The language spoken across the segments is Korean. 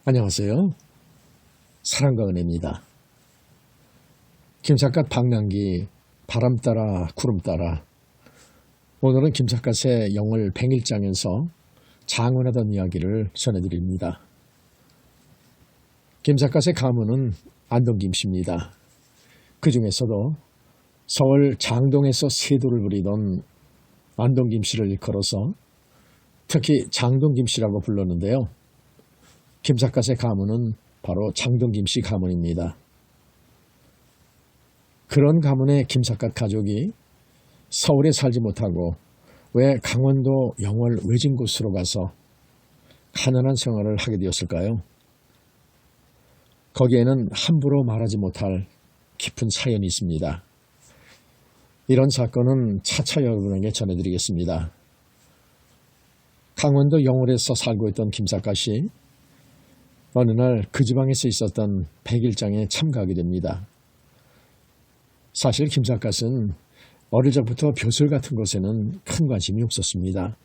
안녕하세요. 사랑과 은혜입니다. 김삿갓 방랑기 바람 따라 구름 따라. 오늘은 김삿갓의 영월 100일장에서 장원하던 이야기를 전해드립니다. 김삿갓의 가문은 안동김씨입니다. 그 중에서도 서울 장동에서 세도를 부리던 안동김씨를 일컬어서 특히 장동김씨라고 불렀는데요. 김삿갓의 가문은 바로 장동김씨 가문입니다. 그런 가문의 김삿갓 가족이 서울에 살지 못하고 왜 강원도 영월 외진 곳으로 가서 가난한 생활을 하게 되었을까요? 거기에는 함부로 말하지 못할 깊은 사연이 있습니다. 이런 사건은 차차 여러분에게 전해드리겠습니다. 강원도 영월에서 살고 있던 김삿갓이 어느 날 그 지방에서 있었던 100일장에 참가하게 됩니다. 사실 김삿갓은 어릴 적부터 벼슬 같은 것에는 큰 관심이 없었습니다.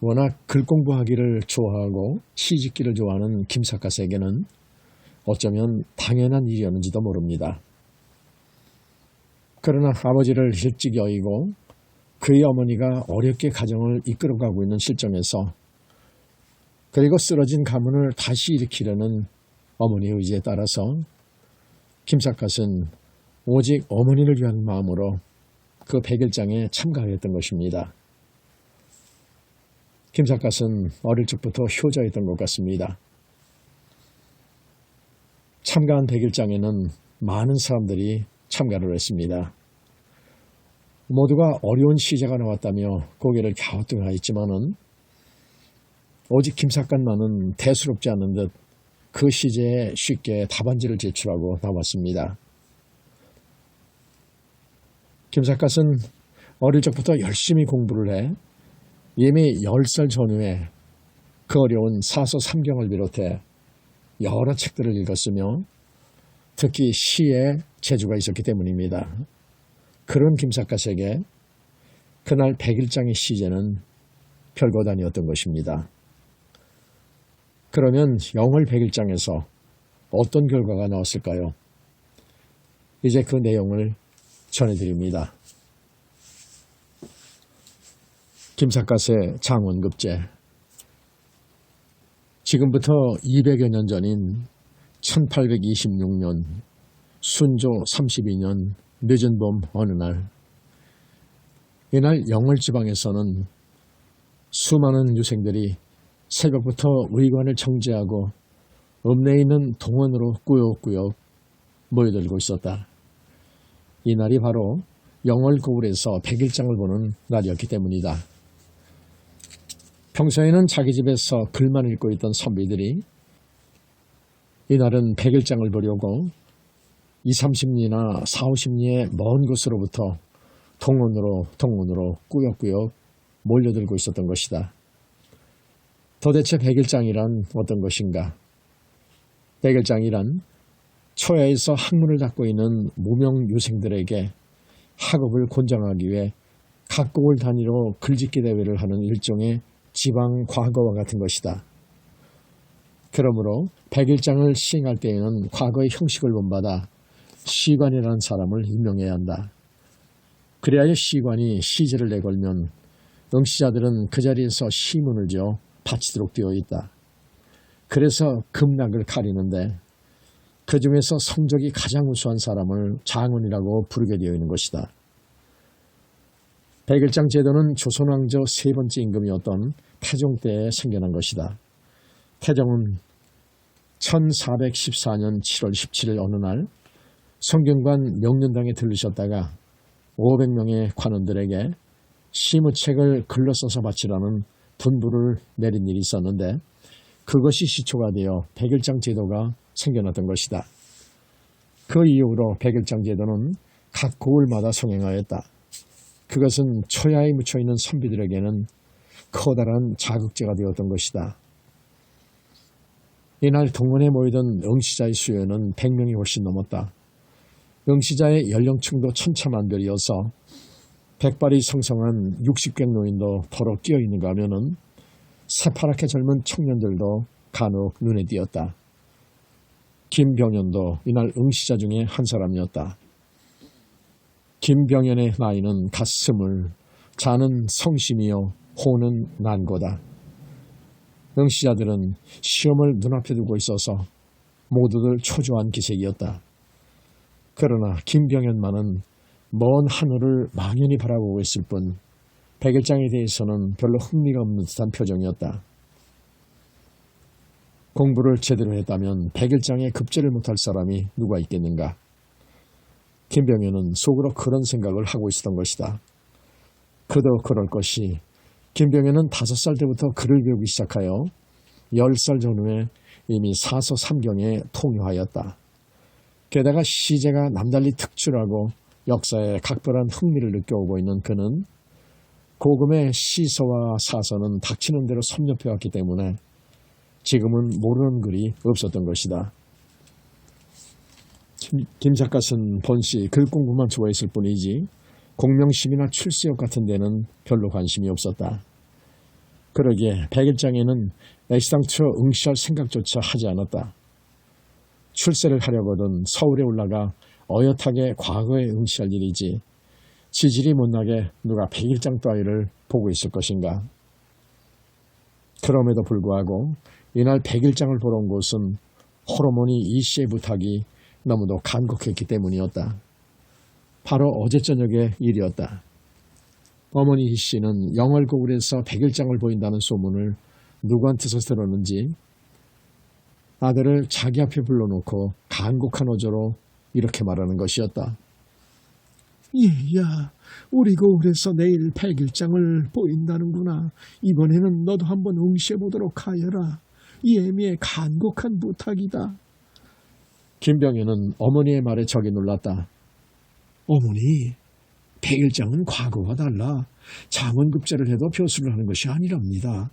워낙 글 공부하기를 좋아하고 시집기를 좋아하는 김삿갓에게는 어쩌면 당연한 일이었는지도 모릅니다. 그러나 아버지를 일찍 여의고 그의 어머니가 어렵게 가정을 이끌어가고 있는 실정에서 그리고 쓰러진 가문을 다시 일으키려는 어머니의 의지에 따라서 김삿갓은 오직 어머니를 위한 마음으로 그 100일장에 참가했던 것입니다. 김삿갓은 어릴 적부터 효자였던 것 같습니다. 참가한 100일장에는 많은 사람들이 참가를 했습니다. 모두가 어려운 시제가 나왔다며 고개를 갸우뚱하였지만은 오직 김삿갓만은 대수롭지 않은 듯 그 시제에 쉽게 답안지를 제출하고 나왔습니다. 김삿갓은 어릴 적부터 열심히 공부를 해 이미 10살 전후에 그 어려운 사서 삼경을 비롯해 여러 책들을 읽었으며 특히 시에 재주가 있었기 때문입니다. 그런 김삿갓에게 그날 100일장의 시제는 별것 아니었던 것입니다. 그러면 영월 100일장에서 어떤 결과가 나왔을까요? 이제 그 내용을 전해드립니다. 김삿갓의 장원급제. 지금부터 200여 년 전인 1826년 순조 32년 늦은 봄 어느 날, 이날 영월지방에서는 수많은 유생들이 새벽부터 의관을 정지하고 읍내에 있는 동원으로 꾸역꾸역 모여들고 있었다. 이날이 바로 영월 거울에서 100일장을 보는 날이었기 때문이다. 평소에는 자기 집에서 글만 읽고 있던 선비들이 이날은 100일장을 보려고 20, 30리나 40, 50리의 먼 곳으로부터 동원으로 꾸역꾸역 몰려들고 있었던 것이다. 도대체 100일장이란 어떤 것인가? 100일장이란 초야에서 학문을 닦고 있는 무명 유생들에게 학업을 권장하기 위해 각 고을 단위로 글짓기 대회를 하는 일종의 지방 과거와 같은 것이다. 그러므로 100일장을 시행할 때에는 과거의 형식을 본받아 시관이라는 사람을 임명해야 한다. 그래야 시관이 시제를 내걸면 응시자들은 그 자리에서 시문을 지어 바치도록 되어 있다. 그래서 급락을 가리는데 그 중에서 성적이 가장 우수한 사람을 장원이라고 부르게 되어 있는 것이다. 100일장 제도는 조선왕조 세 번째 임금이었던 태종 때에 생겨난 것이다. 태종은 1414년 7월 17일 어느 날 성균관 명륜당에 들르셨다가 500명의 관원들에게 시무책을 글로 써서 바치라는 분부를 내린 일이 있었는데 그것이 시초가 되어 100일장 제도가 생겨났던 것이다. 그 이후로 100일장 제도는 각 고을마다 성행하였다. 그것은 초야에 묻혀있는 선비들에게는 커다란 자극제가 되었던 것이다. 이날 동원에 모이던 응시자의 수요는 100명이 훨씬 넘었다. 응시자의 연령층도 천차만별이어서 백발이 성성한 60객 노인도 더러 끼어 있는가 하면은 새파랗게 젊은 청년들도 간혹 눈에 띄었다. 김병연도 이날 응시자 중에 한 사람이었다. 김병연의 나이는 갓스물, 자는 성심이요 호는 난고다. 응시자들은 시험을 눈앞에 두고 있어서 모두들 초조한 기색이었다. 그러나 김병연만은 먼 하늘을 망연히 바라보고 있을 뿐 백일장에 대해서는 별로 흥미가 없는 듯한 표정이었다. 공부를 제대로 했다면 백일장에 급제를 못할 사람이 누가 있겠는가. 김병연은 속으로 그런 생각을 하고 있었던 것이다. 그도 그럴 것이 김병연은 5살 때부터 글을 배우기 시작하여 10살 전후에 이미 사서 삼경에 통요하였다. 게다가 시제가 남달리 특출하고 역사에 각별한 흥미를 느껴오고 있는 그는 고금의 시서와 사서는 닥치는 대로 섭렵해왔기 때문에 지금은 모르는 글이 없었던 것이다. 김 작가는 본시 글 공부만 좋아했을 뿐이지 공명심이나 출세역 같은 데는 별로 관심이 없었다. 그러기에 백일장에는 애시당초 응시할 생각조차 하지 않았다. 출세를 하려거든 서울에 올라가 어엿하게 과거에 응시할 일이지 지질이 못나게 누가 백일장 따위를 보고 있을 것인가. 그럼에도 불구하고 이날 백일장을 보러 온 곳은 호르몬이 이씨의 부탁이 너무도 간곡했기 때문이었다. 바로 어제 저녁의 일이었다. 어머니 이씨는 영월고을에서 백일장을 보인다는 소문을 누구한테서 들었는지 아들을 자기 앞에 불러놓고 간곡한 어조로 이렇게 말하는 것이었다. 얘야, 우리 고을에서 내일 백일장을 보인다는구나. 이번에는 너도 한번 응시해보도록 하여라. 이 애미의 간곡한 부탁이다. 김병연은 어머니의 말에 적이 놀랐다. 어머니, 백일장은 과거와 달라 장원급제를 해도 표수를 하는 것이 아니랍니다.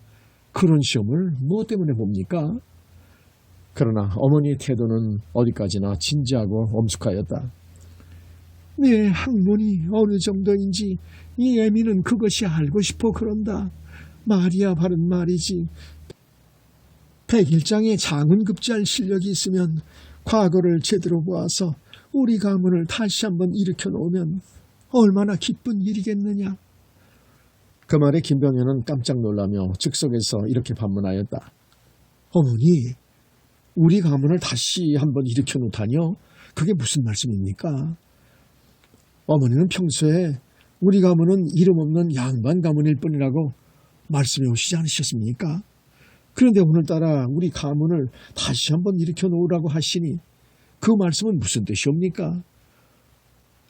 그런 시험을 무엇 때문에 봅니까? 그러나 어머니의 태도는 어디까지나 진지하고 엄숙하였다. 내 학문이 어느 정도인지 이 애미는 그것이 알고 싶어 그런다. 말이야 바른 말이지. 백일장에 장원급제할 실력이 있으면 과거를 제대로 보아서 우리 가문을 다시 한번 일으켜 놓으면 얼마나 기쁜 일이겠느냐. 그 말에 김병연은 깜짝 놀라며 즉석에서 이렇게 반문하였다. 어머니, 우리 가문을 다시 한번 일으켜 놓다니요? 그게 무슨 말씀입니까? 어머니는 평소에 우리 가문은 이름 없는 양반 가문일 뿐이라고 말씀해 오시지 않으셨습니까? 그런데 오늘따라 우리 가문을 다시 한번 일으켜 놓으라고 하시니 그 말씀은 무슨 뜻이옵니까?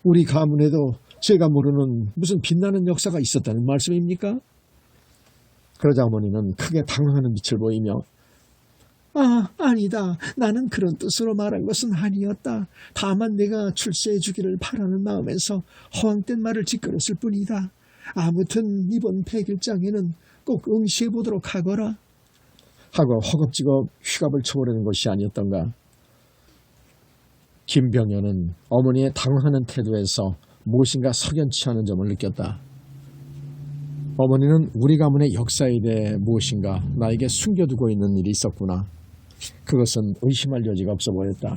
우리 가문에도 제가 모르는 무슨 빛나는 역사가 있었다는 말씀입니까? 그러자 어머니는 크게 당황하는 빛을 보이며 아니다. 나는 그런 뜻으로 말한 것은 아니었다. 다만 내가 출세해 주기를 바라는 마음에서 허황된 말을 짓거렸을 뿐이다. 아무튼 이번 백일장에는 꼭 응시해 보도록 하거라. 하고 허겁지겁 휘갑을 쳐버리는 것이 아니었던가. 김병연은 어머니의 당황하는 태도에서 무엇인가 석연치 않은 점을 느꼈다. 어머니는 우리 가문의 역사에 대해 무엇인가 나에게 숨겨두고 있는 일이 있었구나. 그것은 의심할 여지가 없어 보였다.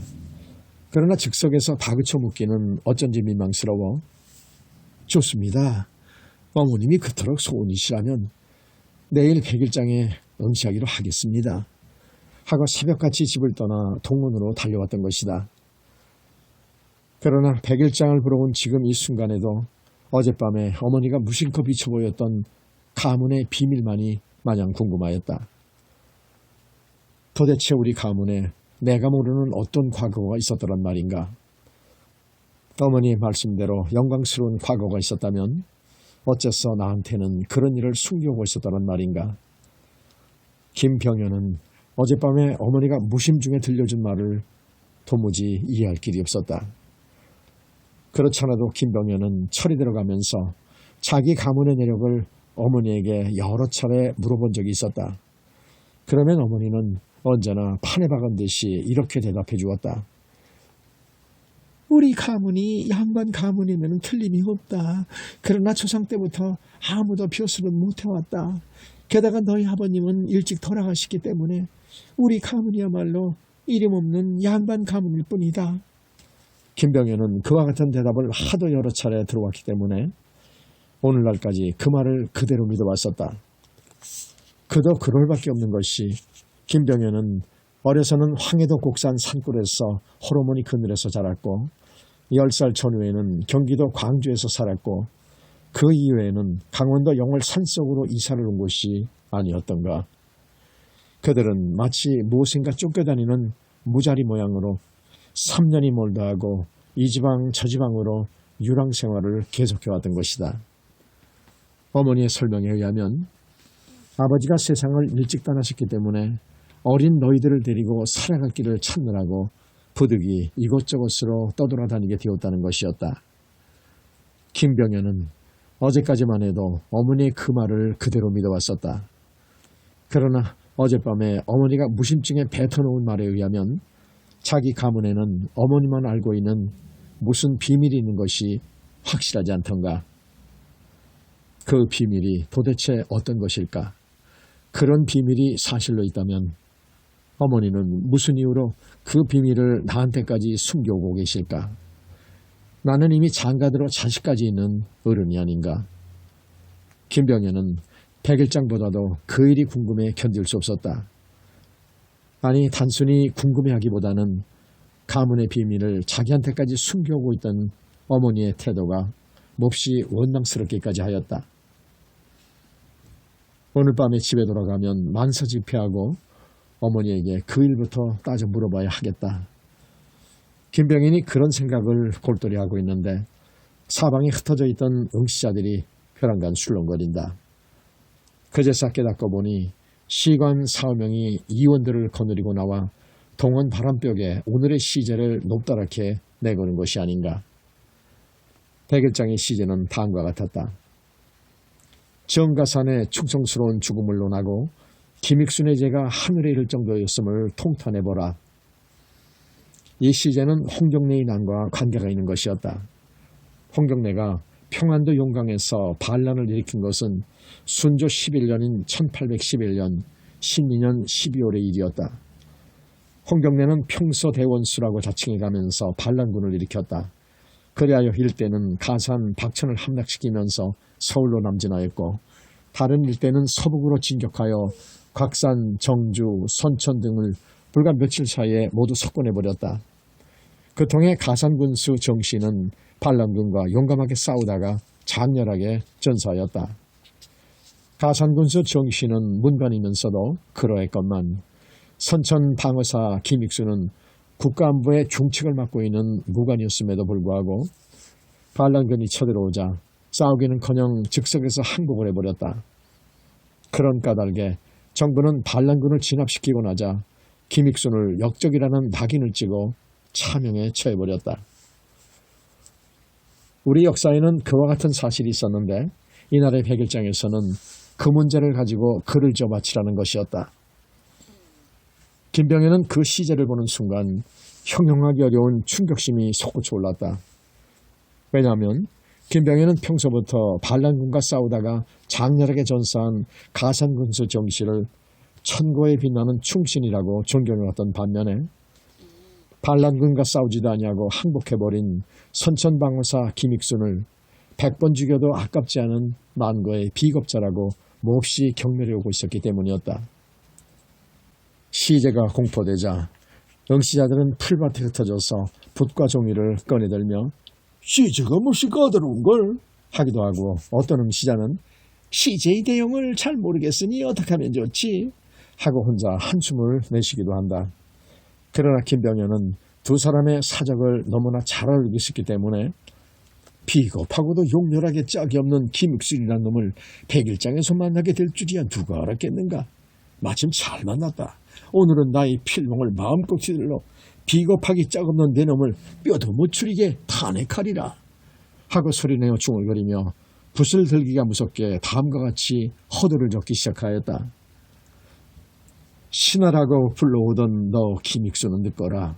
그러나 즉석에서 다그쳐 묻기는 어쩐지 민망스러워. 좋습니다. 어머님이 그토록 소원이시라면 내일 백일장에 응시하기로 하겠습니다. 하고 새벽같이 집을 떠나 동문으로 달려왔던 것이다. 그러나 백일장을 보러 온 지금 이 순간에도 어젯밤에 어머니가 무심코 비쳐 보였던 가문의 비밀만이 마냥 궁금하였다. 도대체 우리 가문에 내가 모르는 어떤 과거가 있었더란 말인가. 어머니의 말씀대로 영광스러운 과거가 있었다면 어째서 나한테는 그런 일을 숨기고 있었더란 말인가. 김병연은 어젯밤에 어머니가 무심 중에 들려준 말을 도무지 이해할 길이 없었다. 그렇잖아도 김병연은 철이 들어가면서 자기 가문의 내력을 어머니에게 여러 차례 물어본 적이 있었다. 그러면 어머니는 언제나 판에 박은 듯이 이렇게 대답해 주었다. 우리 가문이 양반 가문이면 틀림이 없다. 그러나 조상 때부터 아무도 벼슬은 못해왔다. 게다가 너희 아버님은 일찍 돌아가시기 때문에 우리 가문이야말로 이름 없는 양반 가문일 뿐이다. 김병현은 그와 같은 대답을 하도 여러 차례 들어왔기 때문에 오늘날까지 그 말을 그대로 믿어왔었다. 그도 그럴 밖에 없는 것이 김병현은 어려서는 황해도 곡산 산골에서 호르몬이 그늘에서 자랐고 10살 전후에는 경기도 광주에서 살았고 그 이후에는 강원도 영월 산속으로 이사를 온 곳이 아니었던가. 그들은 마치 무엇인가 쫓겨다니는 무자리 모양으로 3년이 몰다 하고 이 지방 저 지방으로 유랑 생활을 계속해왔던 것이다. 어머니의 설명에 의하면 아버지가 세상을 일찍 떠나셨기 때문에 어린 너희들을 데리고 살아갈 길을 찾느라고 부득이 이곳저곳으로 떠돌아다니게 되었다는 것이었다. 김병현은 어제까지만 해도 어머니의 그 말을 그대로 믿어왔었다. 그러나 어젯밤에 어머니가 무심증에 뱉어놓은 말에 의하면 자기 가문에는 어머니만 알고 있는 무슨 비밀이 있는 것이 확실하지 않던가. 그 비밀이 도대체 어떤 것일까? 그런 비밀이 사실로 있다면 어머니는 무슨 이유로 그 비밀을 나한테까지 숨겨오고 계실까? 나는 이미 장가들어 자식까지 있는 어른이 아닌가? 김병현은 백일장보다도 그 일이 궁금해 견딜 수 없었다. 아니 단순히 궁금해하기보다는 가문의 비밀을 자기한테까지 숨겨오고 있던 어머니의 태도가 몹시 원망스럽기까지 하였다. 오늘 밤에 집에 돌아가면 만사집회하고 어머니에게 그 일부터 따져 물어봐야 하겠다. 김병현이 그런 생각을 골똘히 하고 있는데 사방에 흩어져 있던 응시자들이 벼랑간 술렁거린다. 그제서 깨닫고 보니 시관 4명이 이원들을 거느리고 나와 동원 바람벽에 오늘의 시제를 높다랗게 내거는 것이 아닌가. 백일장의 시제는 다음과 같았다. 정가산의 충성스러운 죽음을 논하고 김익순의 죄가 하늘에 이를 정도였음을 통탄해보라. 이 시제는 홍경래의 난과 관계가 있는 것이었다. 홍경래가 평안도 용강에서 반란을 일으킨 것은 순조 11년인 1811년 12년 12월의 일이었다. 홍경래는 평소 대원수라고 자칭해가면서 반란군을 일으켰다. 그리하여 일대는 가산 박천을 함락시키면서 서울로 남진하였고 다른 일대는 서북으로 진격하여 곽산, 정주, 선천 등을 불과 며칠 사이에 모두 석권해버렸다. 그 통해 가산군수 정씨는 반란군과 용감하게 싸우다가 장렬하게 전사하였다. 가산군수 정씨는 문관이면서도 그러했건만 선천 방어사 김익수는 국가안보의 중책을 맡고 있는 무관이었음에도 불구하고 반란군이 쳐들어오자 싸우기는커녕 즉석에서 항복을 해버렸다. 그런 까닭에 정부는 반란군을 진압시키고 나자 김익순을 역적이라는 낙인을 찍어 차명에 처해버렸다. 우리 역사에는 그와 같은 사실이 있었는데 이날의 백일장에서는 그 문제를 가지고 글을 져바치라는 것이었다. 김병현은 그 시제를 보는 순간 형용하기 어려운 충격심이 솟구쳐 올랐다. 왜냐하면 김병현은 평소부터 반란군과 싸우다가 장렬하게 전사한 가산군수 정씨를 천고에 빛나는 충신이라고 존경해왔던 반면에 반란군과 싸우지도 아니하고 항복해버린 선천방어사 김익순을 100번 죽여도 아깝지 않은 만거의 비겁자라고 몹시 경멸해오고 있었기 때문이었다. 시제가 공포되자 응시자들은 풀밭에 흩어져서 붓과 종이를 꺼내들며 시제가 몹시 까다로운걸 하기도 하고 어떤 응시자는 시제의 내용을 잘 모르겠으니 어떻게 하면 좋지 하고 혼자 한숨을 내쉬기도 한다. 그러나 김병현은 두 사람의 사적을 너무나 잘 알고 있었기 때문에 비겁하고도 용렬하게 짝이 없는 김익순이라는 놈을 백일장에서 만나게 될 줄이야 누가 알았겠는가. 마침 잘 만났다. 오늘은 나의 필몽을 마음껏 휘둘러 비겁하기 짝없는 내 놈을 뼈도 못 추리게 탄핵하리라 하고 소리내어 중얼거리며 붓을 들기가 무섭게 다음과 같이 허도를 적기 시작하였다. 신하라고 불러오던 너 김익순은 듣거라.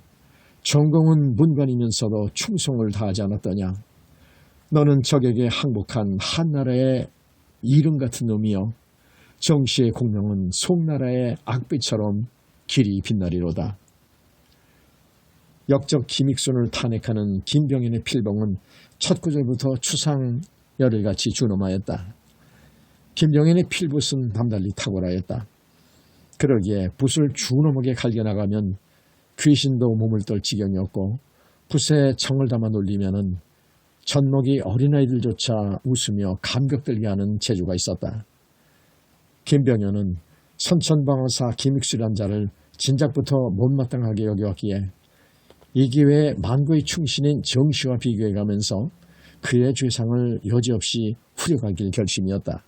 전공은 문관이면서도 충성을 다하지 않았더냐. 너는 적에게 항복한 한나라의 이름 같은 놈이여 정씨의 공명은 송나라의 악비처럼 길이 빛나리로다. 역적 김익순을 탄핵하는 김병현의 필봉은 첫 구절부터 추상열을 같이 준엄하였다. 김병현의 필붓은 남달리 탁월하였다. 그러기에 붓을 준엄하게 갈겨나가면 귀신도 몸을 떨 지경이었고, 붓에 정을 담아 놀리면은 젖먹이 어린아이들조차 웃으며 감격들게 하는 재주가 있었다. 김병현은 선천방어사 김익수란 자를 진작부터 못마땅하게 여겨왔기에 이 기회에 만고의 충신인 정씨와 비교해가면서 그의 죄상을 여지없이 후려가길 결심이었다.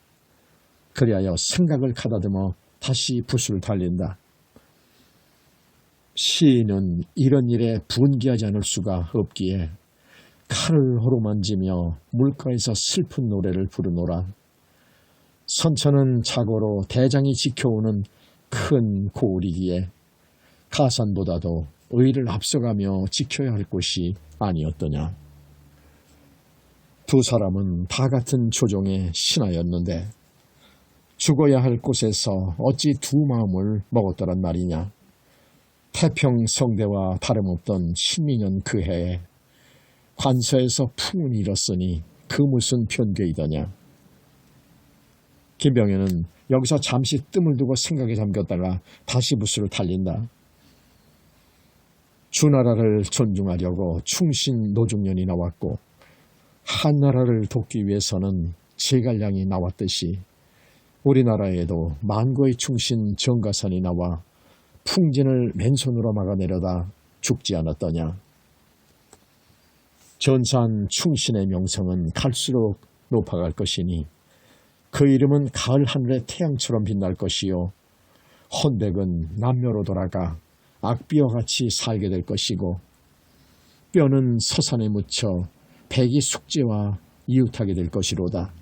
그리하여 생각을 가다듬어 다시 붓을 달린다. 시인은 이런 일에 분기하지 않을 수가 없기에 칼을 호로만지며 물가에서 슬픈 노래를 부르노라. 선천은 자고로 대장이 지켜오는 큰 고을이기에 가산보다도 의를 앞서가며 지켜야 할 곳이 아니었더냐. 두 사람은 다 같은 조정의 신하였는데 죽어야 할 곳에서 어찌 두 마음을 먹었더란 말이냐. 태평성대와 다름없던 신민년 그 해에 관서에서 풍운이 일었으니 그 무슨 변괴이더냐. 김병현은 여기서 잠시 뜸을 두고 생각에 잠겼다가 다시 붓을 달린다. 주나라를 존중하려고 충신 노중년이 나왔고 한나라를 돕기 위해서는 제갈량이 나왔듯이 우리나라에도 만고의 충신 정가산이 나와 풍진을 맨손으로 막아내려다 죽지 않았더냐. 전산 충신의 명성은 갈수록 높아갈 것이니 그 이름은 가을 하늘의 태양처럼 빛날 것이요 헌백은 남녀로 돌아가 악비와 같이 살게 될 것이고 뼈는 서산에 묻혀 백이 숙제와 이웃하게 될 것이로다.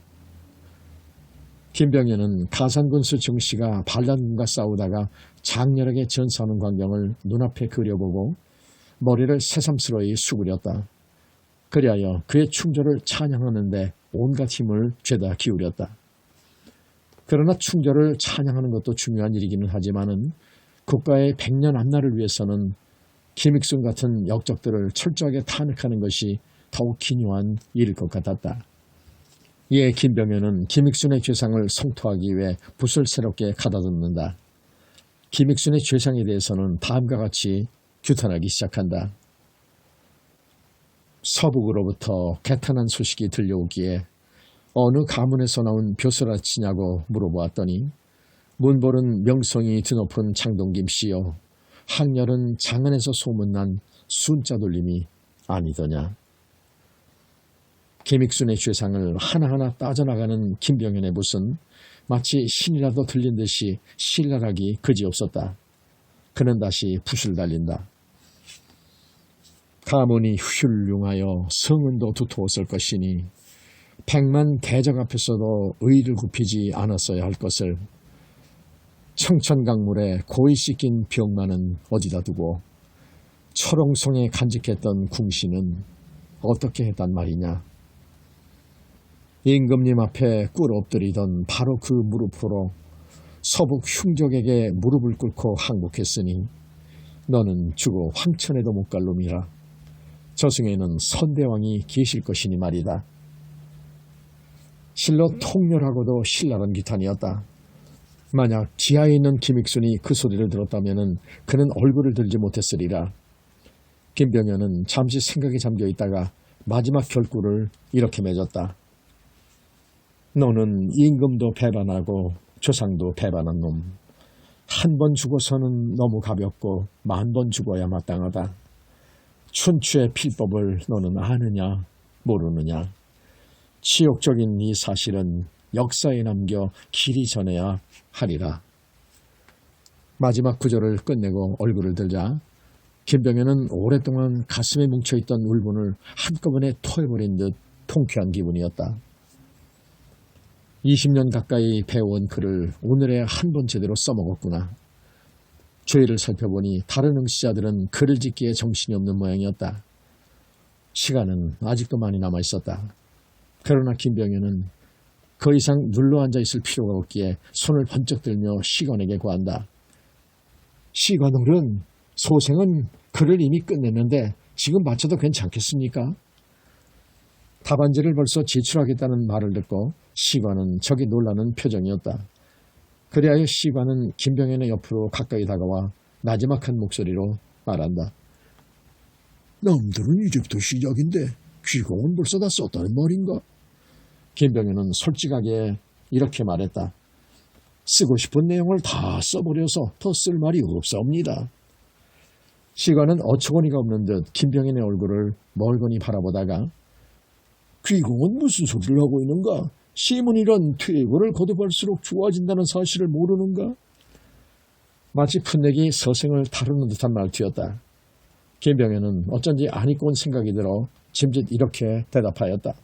김병현은 가산군수 정씨가 반란군과 싸우다가 장렬하게 전사하는 광경을 눈앞에 그려보고 머리를 새삼스러이 수그렸다. 그리하여 그의 충조를 찬양하는 데 온갖 힘을 죄다 기울였다. 그러나 충조를 찬양하는 것도 중요한 일이기는 하지만은 국가의 백년 앞날을 위해서는 김익순 같은 역적들을 철저하게 탄핵하는 것이 더욱 기묘한 일일 것 같았다. 이에 김병현은 김익순의 죄상을 성토하기 위해 붓을 새롭게 가다듬는다. 김익순의 죄상에 대해서는 다음과 같이 규탄하기 시작한다. 서북으로부터 개탄한 소식이 들려오기에 어느 가문에서 나온 벼슬아치냐고 물어보았더니 문벌은 명성이 드높은 장동김 씨요 학렬은 장안에서 소문난 순자돌림이 아니더냐. 김익순의 죄상을 하나하나 따져나가는 김병현의 붓은 마치 신이라도 들린 듯이 신랄하기 그지없었다. 그는 다시 붓을 달린다. 가문이 훌륭하여 성은도 두터웠을 것이니 백만 대적 앞에서도 의를 굽히지 않았어야 할 것을 청천강물에 고이 씻긴 병만은 어디다 두고 철옹성에 간직했던 궁시는 어떻게 했단 말이냐. 임금님 앞에 꿇어 엎드리던 바로 그 무릎으로 서북 흉족에게 무릎을 꿇고 항복했으니 너는 죽어 황천에도 못 갈 놈이라. 저승에는 선대왕이 계실 것이니 말이다. 실로 통렬하고도 신랄한 기탄이었다. 만약 지하에 있는 김익순이 그 소리를 들었다면 그는 얼굴을 들지 못했으리라. 김병현은 잠시 생각에 잠겨 있다가 마지막 결구를 이렇게 맺었다. 너는 임금도 배반하고 조상도 배반한 놈. 한 번 죽어서는 너무 가볍고 만 번 죽어야 마땅하다. 춘추의 필법을 너는 아느냐 모르느냐. 치욕적인 이 사실은 역사에 남겨 길이 전해야 하리라. 마지막 구절을 끝내고 얼굴을 들자 김병현은 오랫동안 가슴에 뭉쳐있던 울분을 한꺼번에 토해버린 듯 통쾌한 기분이었다. 20년 가까이 배워온 글을 오늘에 한 번 제대로 써먹었구나. 주위를 살펴보니 다른 응시자들은 글을 짓기에 정신이 없는 모양이었다. 시간은 아직도 많이 남아있었다. 그러나 김병현은 그 이상 눌러앉아 있을 필요가 없기에 손을 번쩍 들며 시관에게 고한다. 시관어른, 소생은 글을 이미 끝냈는데 지금 바쳐도 괜찮겠습니까? 답안지를 벌써 제출하겠다는 말을 듣고 시관은 적이 놀라는 표정이었다. 그리하여 시관은 김병현의 옆으로 가까이 다가와 나지막한 목소리로 말한다. 남들은 이제부터 시작인데 귀공은 벌써 다 썼다는 말인가? 김병현은 솔직하게 이렇게 말했다. 쓰고 싶은 내용을 다 써버려서 더 쓸 말이 없사옵니다. 시관은 어처구니가 없는 듯 김병현의 얼굴을 멀거니 바라보다가 귀공은 무슨 소리를 하고 있는가? 시문이란 퇴고를 거듭할수록 좋아진다는 사실을 모르는가? 마치 풋내기 서생을 다루는 듯한 말투였다. 김병현은 어쩐지 안 잊고 온 생각이 들어 짐짓 이렇게 대답하였다.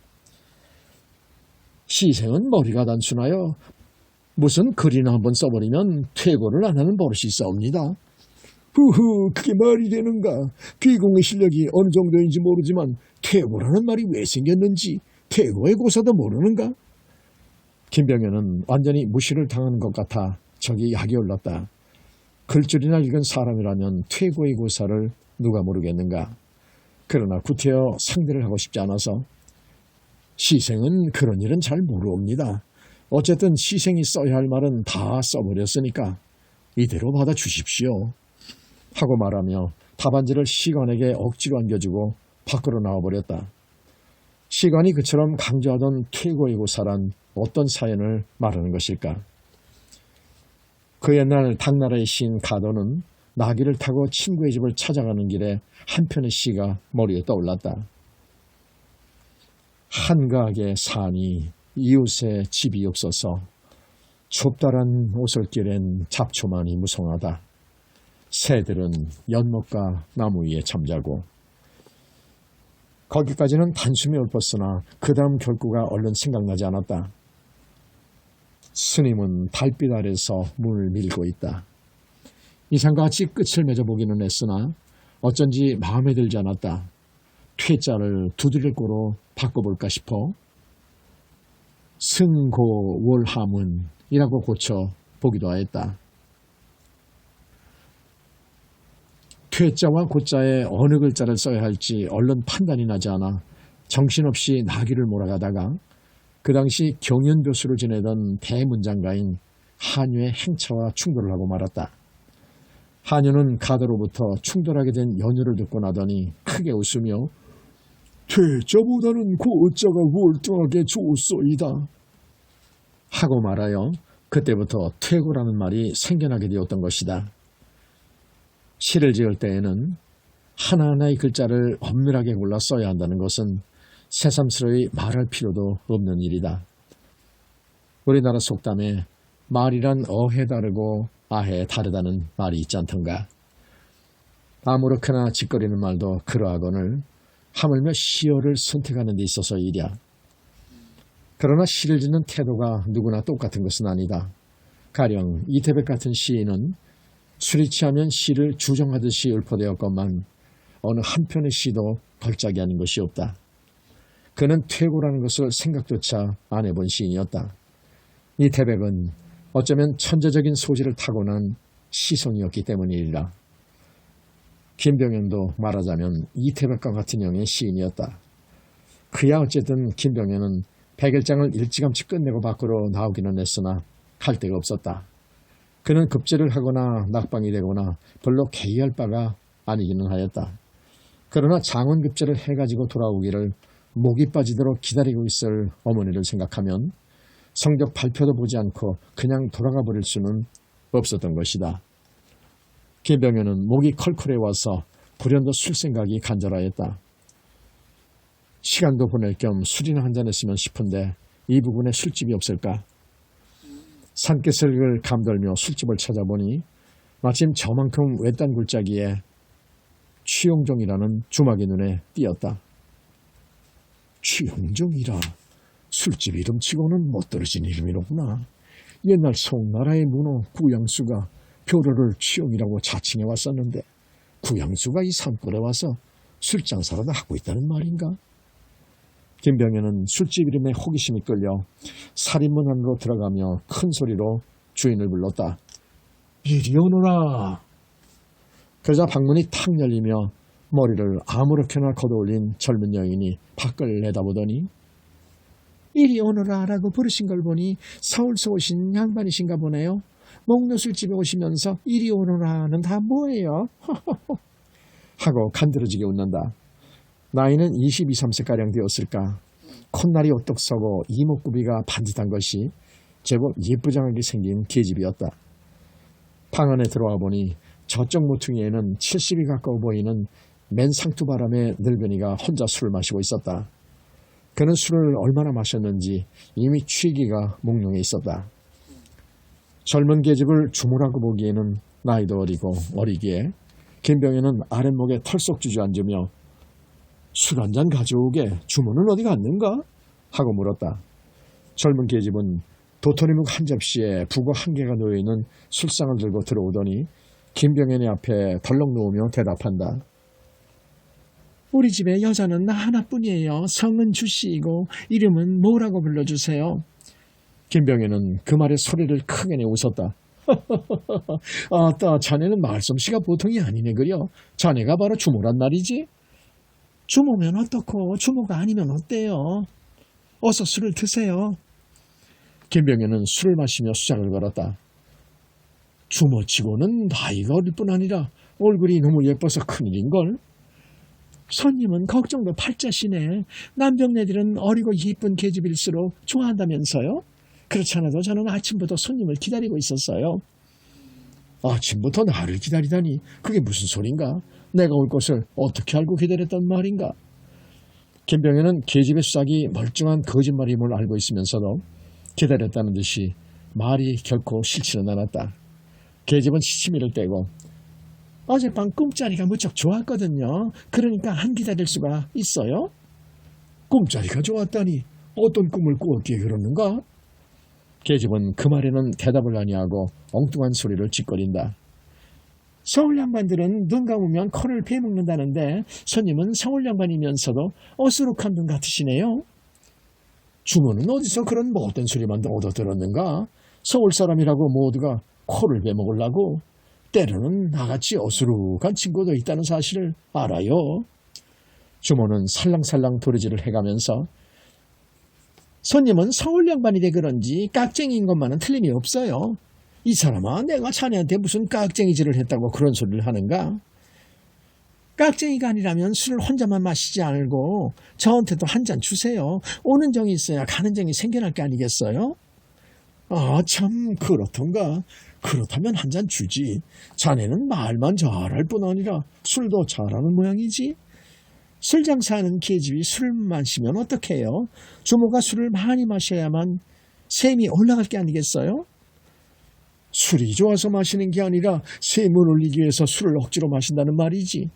시생은 머리가 단순하여 무슨 글이나 한번 써버리면 퇴고를 안 하는 버릇이 있사옵니다. 후후, 그게 말이 되는가? 귀공의 실력이 어느 정도인지 모르지만 퇴고라는 말이 왜 생겼는지 퇴고의 고사도 모르는가? 김병현은 완전히 무시를 당하는 것 같아 적이 약이 올랐다. 글줄이나 읽은 사람이라면 퇴고의 고사를 누가 모르겠는가? 그러나 구태여 상대를 하고 싶지 않아서 시생은 그런 일은 잘 모르옵니다. 어쨌든 시생이 써야 할 말은 다 써버렸으니까 이대로 받아주십시오. 하고 말하며 답안지를 시관에게 억지로 안겨주고 밖으로 나와버렸다. 시관이 그처럼 강조하던 퇴고의 고사란 어떤 사연을 말하는 것일까? 그 옛날 당나라의 시인 가도는 나귀를 타고 친구의 집을 찾아가는 길에 한 편의 시가 머리에 떠올랐다. 한가하게 사니 이웃에 집이 없어서 좁다란 오솔길엔 잡초만이 무성하다. 새들은 연못가 나무 위에 잠자고. 거기까지는 단숨에 읊었으나 그 다음 결구가 얼른 생각나지 않았다. 스님은 달빛 아래서 문을 밀고 있다. 이상과 같이 끝을 맺어보기는 했으나 어쩐지 마음에 들지 않았다. 퇴자를 두드릴 고로 바꿔볼까 싶어 승고월하문이라고 고쳐보기도 하였다. 퇴자와 고자에 어느 글자를 써야 할지 얼른 판단이 나지 않아 정신없이 나귀를 몰아가다가 그 당시 경연교수를 지내던 대문장가인 한유의 행차와 충돌을 하고 말았다. 한유는 가도로부터 충돌하게 된 연유를 듣고 나더니 크게 웃으며 퇴자보다는 고자가 월등하게 좋소이다 하고 말하여 그때부터 퇴고라는 말이 생겨나게 되었던 것이다. 시를 지을 때에는 하나하나의 글자를 엄밀하게 골라 써야 한다는 것은 새삼스러이 말할 필요도 없는 일이다. 우리나라 속담에 말이란 어해 다르고 아해 다르다는 말이 있지 않던가. 아무렇게나 짓거리는 말도 그러하거늘 하물며 시어를 선택하는 데 있어서 일이야. 그러나 시를 짓는 태도가 누구나 똑같은 것은 아니다. 가령 이태백 같은 시인은 술이 취하면 시를 주정하듯이 읊어대었건만 어느 한편의 시도 걸작이 아닌 것이 없다. 그는 퇴고라는 것을 생각조차 안 해본 시인이었다. 이태백은 어쩌면 천재적인 소질을 타고난 시성이었기 때문이라. 김병현도 말하자면 이태백과 같은 형의 시인이었다. 그야 어쨌든 김병현은 백일장을 일찌감치 끝내고 밖으로 나오기는 했으나 할 데가 없었다. 그는 급제를 하거나 낙방이 되거나 별로 개의할 바가 아니기는 하였다. 그러나 장원급제를 해가지고 돌아오기를 목이 빠지도록 기다리고 있을 어머니를 생각하면 성적 발표도 보지 않고 그냥 돌아가 버릴 수는 없었던 것이다. 김병현은 목이 컬컬해 와서 불현도 술 생각이 간절하였다. 시간도 보낼 겸 술이나 한잔 했으면 싶은데 이 부근에 술집이 없을까? 산기슭을 감돌며 술집을 찾아보니 마침 저만큼 외딴 굴짜기에 취용종이라는 주막이 눈에 띄었다. 취용종이라 술집 이름치고는 못떨어진 이름이로구나. 옛날 송나라의 문호 구양수가 표로를 취용이라고 자칭해 왔었는데 구양수가 이 산골에 와서 술장사라도 하고 있다는 말인가? 김병현은 술집 이름에 호기심이 끌려 살인문 안으로 들어가며 큰 소리로 주인을 불렀다. 이리 오너라. 그러자 방문이 탁 열리며 머리를 아무렇게나 걷어올린 젊은 여인이 밖을 내다보더니 이리 오너라 라고 부르신 걸 보니 서울서 오신 양반이신가 보네요. 목노술집에 오시면서 이리 오너라는 다 뭐예요? 하고 간드러지게 웃는다. 나이는 22, 3세가량 되었을까. 콧날이 오떡 서고 이목구비가 반듯한 것이 제법 예쁘장하게 생긴 계집이었다. 방 안에 들어와 보니 저쪽 모퉁이에는 70이 가까워 보이는 맨 상투바람의 늙은이가 혼자 술을 마시고 있었다. 그는 술을 얼마나 마셨는지 이미 취기가 몽롱해 있었다. 젊은 계집을 주모라고 보기에는 나이도 어리고 어리기에 김병현은 아랫목에 털썩 주저앉으며 술 한잔 가져오게 주모는 어디 갔는가? 하고 물었다. 젊은 계집은 도토리묵 한 접시에 북어 한 개가 놓여있는 술상을 들고 들어오더니 김병현의 앞에 덜렁 누우며 대답한다. 우리 집에 여자는 나 하나뿐이에요. 성은 주씨이고 이름은 뭐라고 불러주세요. 김병현은 그 말에 소리를 크게 내 웃었다. 아따, 자네는 말솜씨가 보통이 아니네 그려. 자네가 바로 주모란 말이지. 주모면 어떻고 주모가 아니면 어때요. 어서 술을 드세요. 김병현은 술을 마시며 수작을 걸었다. 주모치고는 나이가 어릴 뿐 아니라 얼굴이 너무 예뻐서 큰일인걸. 손님은 걱정도 팔자시네. 남병네들은 어리고 예쁜 계집일수록 좋아한다면서요. 그렇지 않아도 저는 아침부터 손님을 기다리고 있었어요. 아침부터 나를 기다리다니 그게 무슨 소린가? 내가 올 것을 어떻게 알고 기다렸단 말인가? 김병현은 계집의 수작이 멀쩡한 거짓말임을 알고 있으면서도 기다렸다는 듯이 말이 결코 싫지는 않았다. 계집은 시치미를 떼고 어젯밤 꿈자리가 무척 좋았거든요. 그러니까 안 기다릴 수가 있어요. 꿈자리가 좋았다니 어떤 꿈을 꾸었기에 그러는가? 계집은 그 말에는 대답을 아니하고 엉뚱한 소리를 짓거린다. 서울 양반들은 눈 감으면 코를 베먹는다는데 손님은 서울 양반이면서도 어수룩한 분 같으시네요. 주모는 어디서 그런 못된 소리만 얻어들었는가? 서울 사람이라고 모두가 코를 베먹으려고. 때로는 나같이 어수룩한 친구도 있다는 사실을 알아요. 주모는 살랑살랑 도리질을 해가면서 손님은 서울 양반이돼 그런지 깍쟁이인 것만은 틀림이 없어요. 이 사람아, 내가 자네한테 무슨 깍쟁이질을 했다고 그런 소리를 하는가? 깍쟁이가 아니라면 술을 혼자만 마시지 않고 저한테도 한 잔 주세요. 오는 정이 있어야 가는 정이 생겨날 게 아니겠어요? 아, 참 그렇던가. 그렇다면 한 잔 주지. 자네는 말만 잘할 뿐 아니라 술도 잘하는 모양이지. 술 장사하는 계집이 술을 마시면 어떡해요? 주모가 술을 많이 마셔야만 셈이 올라갈 게 아니겠어요? 술이 좋아서 마시는 게 아니라 셈을 올리기 위해서 술을 억지로 마신다는 말이지.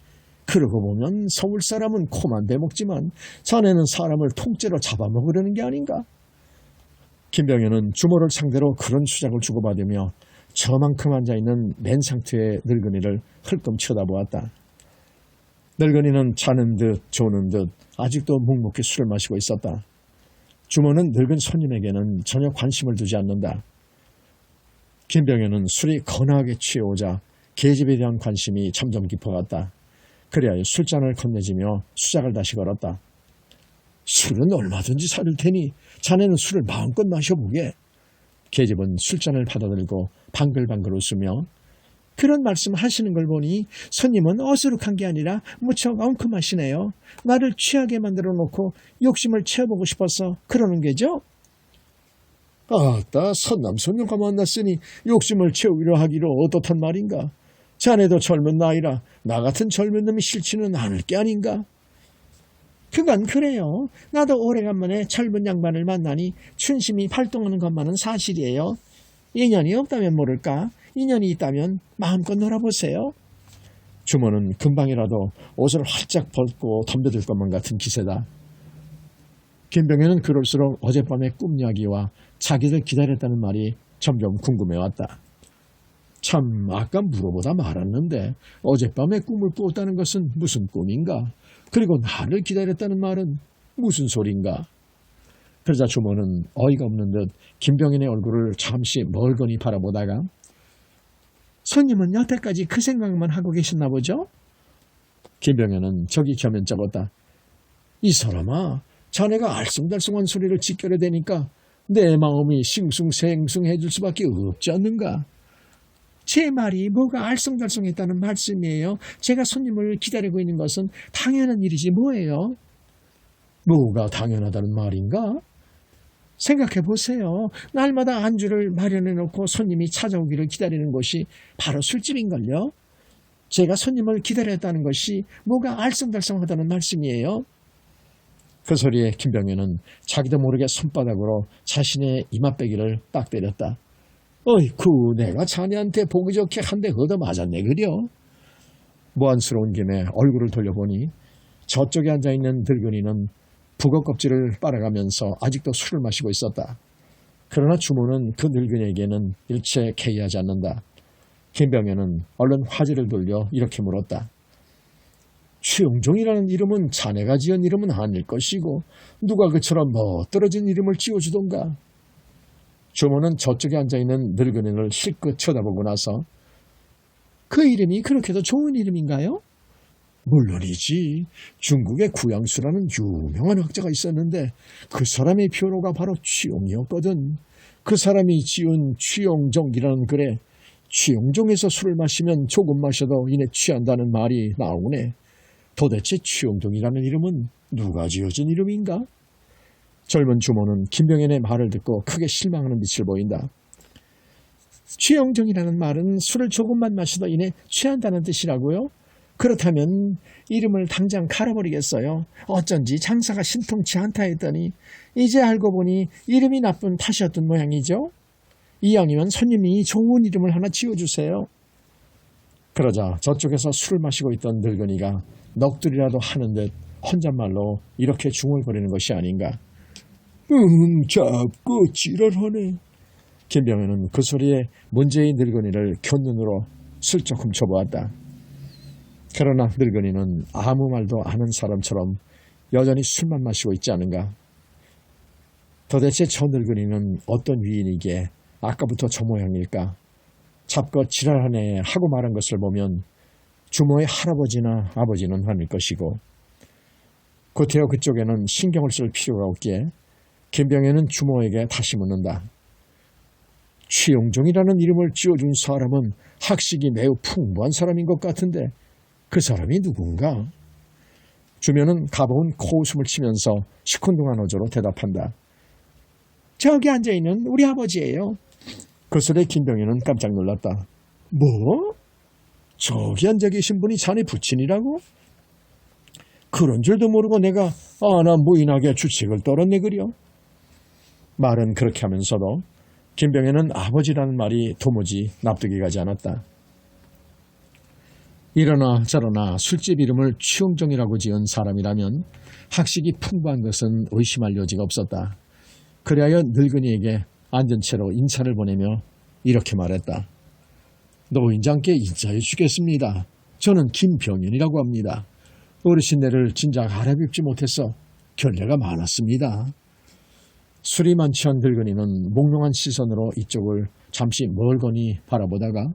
그러고 보면 서울 사람은 코만 대먹지만 자네는 사람을 통째로 잡아먹으려는 게 아닌가? 김병현은 주모를 상대로 그런 수작을 주고받으며 저만큼 앉아있는 맨 상태의 늙은이를 흘끔 쳐다보았다. 늙은이는 자는 듯 조는 듯 아직도 묵묵히 술을 마시고 있었다. 주모는 늙은 손님에게는 전혀 관심을 두지 않는다. 김병현은 술이 거나하게 취해오자 계집에 대한 관심이 점점 깊어갔다. 그래야 술잔을 건네지며 수작을 다시 걸었다. 술은 얼마든지 사릴 테니 자네는 술을 마음껏 마셔보게. 계집은 술잔을 받아들고 방글방글 웃으며 그런 말씀 하시는 걸 보니 손님은 어수룩한 게 아니라 무척 엉큼하시네요. 나를 취하게 만들어 놓고 욕심을 채워보고 싶어서 그러는 게죠? 아따, 선남선녀가 만났으니 욕심을 채우기로 하기로 어떻단 말인가? 자네도 젊은 나이라 나 같은 젊은 놈이 싫지는 않을 게 아닌가? 그건 그래요. 나도 오래간만에 젊은 양반을 만나니 춘심이 발동하는 것만은 사실이에요. 인연이 없다면 모를까? 인연이 있다면 마음껏 놀아보세요. 주모는 금방이라도 옷을 활짝 벗고 덤벼들 것만 같은 기세다. 김병현은 그럴수록 어젯밤의 꿈 이야기와 자기를 기다렸다는 말이 점점 궁금해왔다. 참, 아까 물어보다 말았는데 어젯밤에 꿈을 꾸었다는 것은 무슨 꿈인가? 그리고 나를 기다렸다는 말은 무슨 소린가? 그러자 주모는 어이가 없는 듯 김병현의 얼굴을 잠시 멀거니 바라보다가 손님은 여태까지 그 생각만 하고 계셨나 보죠? 김병현은 저기 겸연쩍었다. 이 사람아, 자네가 알쏭달쏭한 소리를 짓결에 대니까 내 마음이 싱숭생숭해질 수밖에 없지 않는가? 제 말이 뭐가 알쏭달쏭했다는 말씀이에요? 제가 손님을 기다리고 있는 것은 당연한 일이지 뭐예요? 뭐가 당연하다는 말인가? 생각해 보세요. 날마다 안주를 마련해 놓고 손님이 찾아오기를 기다리는 곳이 바로 술집인걸요. 제가 손님을 기다렸다는 것이 뭐가 알쏭달쏭하다는 말씀이에요? 그 소리에 김병현은 자기도 모르게 손바닥으로 자신의 이맛배기를 딱 때렸다. 어이쿠, 내가 자네한테 보기 좋게 한 대 얻어맞았네 그려. 무안스러운 김에 얼굴을 돌려보니 저쪽에 앉아있는 늙은이는 북어 껍질을 빨아가면서 아직도 술을 마시고 있었다. 그러나 주모는 그 늙은이에게는 일체 개의하지 않는다. 김병현은 얼른 화제를 돌려 이렇게 물었다. 최영종이라는 이름은 자네가 지은 이름은 아닐 것이고 누가 그처럼 멋들어진 이름을 지어주던가. 주모는 저쪽에 앉아있는 늙은이를 실컷 쳐다보고 나서 그 이름이 그렇게도 좋은 이름인가요? 물론이지. 중국의 구양수라는 유명한 학자가 있었는데 그 사람의 표로가 바로 취용이었거든. 그 사람이 지은 취용종이라는 글에 취용종에서 술을 마시면 조금 마셔도 이내 취한다는 말이 나오네. 도대체 취용종이라는 이름은 누가 지어준 이름인가? 젊은 주모는 김병현의 말을 듣고 크게 실망하는 빛을 보인다. 취용종이라는 말은 술을 조금만 마셔도 이내 취한다는 뜻이라고요? 그렇다면 이름을 당장 갈아버리겠어요. 어쩐지 장사가 신통치 않다 했더니 이제 알고 보니 이름이 나쁜 탓이었던 모양이죠. 이왕이면 손님이 좋은 이름을 하나 지어주세요. 그러자 저쪽에서 술을 마시고 있던 늙은이가 넋두리라도 하는 듯 혼잣말로 이렇게 중얼거리는 것이 아닌가. 잡고 지랄하네. 김병현은 그 소리에 문제의 늙은이를 곁눈으로 슬쩍 훔쳐보았다. 그러나 늙은이는 아무 말도 아는 사람처럼 여전히 술만 마시고 있지 않은가. 도대체 저 늙은이는 어떤 위인이기에 아까부터 저 모양일까. 잡고 지랄하네 하고 말한 것을 보면 주모의 할아버지나 아버지는 아닐 것이고 곧이어 그쪽에는 신경을 쓸 필요가 없기에 김병현은 주모에게 다시 묻는다. 취용종이라는 이름을 지어준 사람은 학식이 매우 풍부한 사람인 것 같은데 그 사람이 누군가? 주면은 가벼운 코웃음을 치면서 시큰둥한 어조로 대답한다. 저기 앉아있는 우리 아버지예요. 그 소리에 김병현은 깜짝 놀랐다. 뭐? 저기 앉아 계신 분이 자네 부친이라고? 그런 줄도 모르고 내가 아나무인하게 주책을 떨었네 그려. 말은 그렇게 하면서도 김병현은 아버지라는 말이 도무지 납득이 가지 않았다. 이러나 저러나 술집 이름을 취용종이라고 지은 사람이라면 학식이 풍부한 것은 의심할 여지가 없었다. 그리하여 늙은이에게 앉은 채로 인사를 보내며 이렇게 말했다. 노인장께 인사해 주겠습니다. 저는 김병현이라고 합니다. 어르신네를 진작 알아뵙지 못해서 결례가 많았습니다. 술이 만취한 늙은이는 몽롱한 시선으로 이쪽을 잠시 멀거니 바라보다가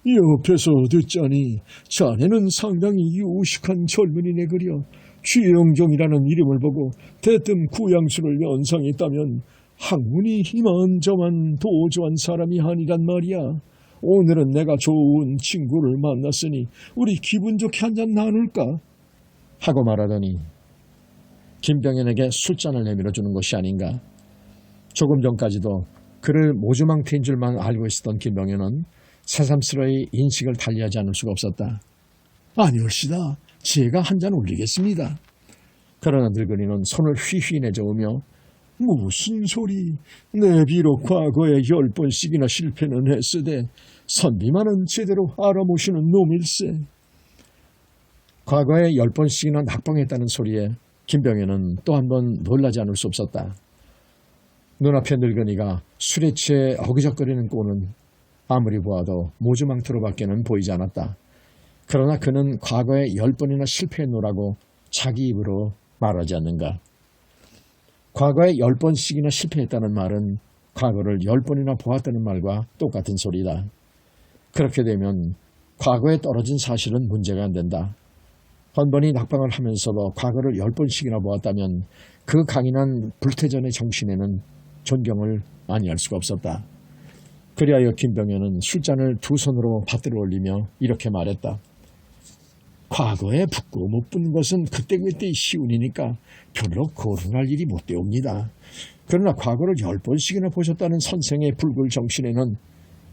옆에서 듣자니 자네는 상당히 유식한 젊은이네 그려. 취영종이라는 이름을 보고 대뜸 구양수를 연상했다면 학문이 이만저만 도저한 사람이 아니란 말이야. 오늘은 내가 좋은 친구를 만났으니 우리 기분 좋게 한잔 나눌까? 하고 말하더니 김병현에게 술잔을 내밀어 주는 것이 아닌가. 조금 전까지도 그를 모주망태인 줄만 알고 있었던 김병현은 새삼스러이 인식을 달리하지 않을 수가 없었다. 아니올시다. 제가 한잔 올리겠습니다. 그러나 늙은이는 손을 휘휘 내저으며 무슨 소리. 내 비록 과거에 10번씩이나 실패는 했으되 선비만은 제대로 알아모시는 놈일세. 과거에 10번씩이나 낙방했다는 소리에 김병현은 또 한 번 놀라지 않을 수 없었다. 눈앞의 늙은이가 술에 취해 어기적거리는 꼴은 아무리 보아도 모주망토로밖에는 보이지 않았다. 그러나 그는 과거에 10번이나 실패했노라고 자기 입으로 말하지 않는가. 과거에 10번씩이나 실패했다는 말은 과거를 10번이나 보았다는 말과 똑같은 소리다. 그렇게 되면 과거에 떨어진 사실은 문제가 안 된다. 번번이 낙방을 하면서도 과거를 10번씩이나 보았다면 그 강인한 불태전의 정신에는 존경을 아니할 수가 없었다. 그리하여 김병현은 술잔을 두 손으로 받들어 올리며 이렇게 말했다. 과거에 붓고 못 본 것은 그때그때의 시운이니까 별로 거론할 일이 못 되옵니다. 그러나 과거를 10번씩이나 보셨다는 선생의 불굴 정신에는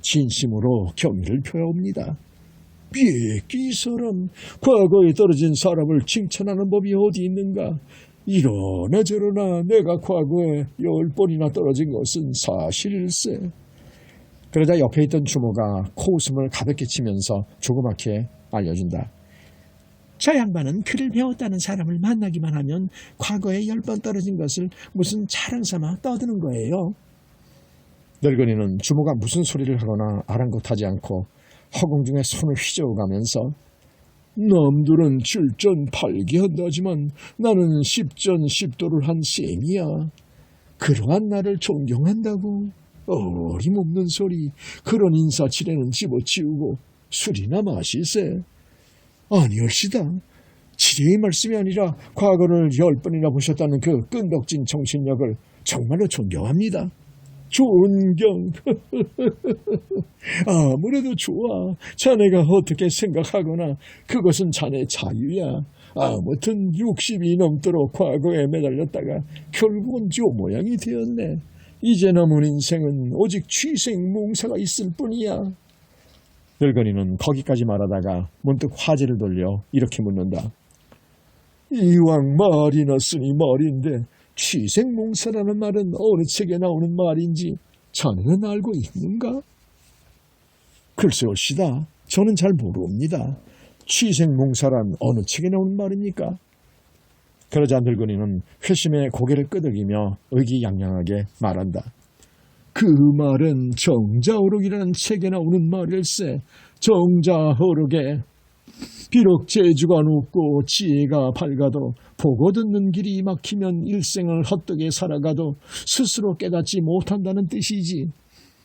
진심으로 경의를 표하옵니다. 이 사람, 과거에 떨어진 사람을 칭찬하는 법이 어디 있는가? 이러나 저러나 내가 과거에 10번이나 떨어진 것은 사실일세. 그러자 옆에 있던 주모가 코웃음을 가볍게 치면서 조그맣게 알려준다. 저 양반은 글을 배웠다는 사람을 만나기만 하면 과거에 10번 떨어진 것을 무슨 자랑삼아 떠드는 거예요. 늙은이는 주모가 무슨 소리를 하거나 아랑곳하지 않고 허공 중에 손을 휘저어가면서 남들은 7전 8기 한다지만 나는 10전 10도를 한 셈이야. 그러한 나를 존경한다고. 어림없는 소리. 그런 인사치레는 집어치우고 술이나 마시세. 아니올시다. 지혜의 말씀이 아니라 과거를 10번이나 보셨다는 그 끈덕진 정신력을 정말로 존경합니다. 존경. 아무래도 좋아. 자네가 어떻게 생각하거나 그것은 자네 자유야. 아무튼 60이 넘도록 과거에 매달렸다가 결국은 저 모양이 되었네. 이제 남은 인생은 오직 취생몽사가 있을 뿐이야. 늙은이는 거기까지 말하다가 문득 화제를 돌려 이렇게 묻는다. 이왕 말이 났으니 말인데 취생몽사라는 말은 어느 책에 나오는 말인지 자네는 알고 있는가? 글쎄올시다. 저는 잘 모릅니다. 취생몽사란 어느 책에 나오는 말입니까? 그러자 늙은이는 회심의 고개를 끄덕이며 의기양양하게 말한다. 그 말은 정자호록이라는 책에 나오는 말일세. 정자호록에 비록 재주가 높고 지혜가 밝아도 보고 듣는 길이 막히면 일생을 헛되게 살아가도 스스로 깨닫지 못한다는 뜻이지.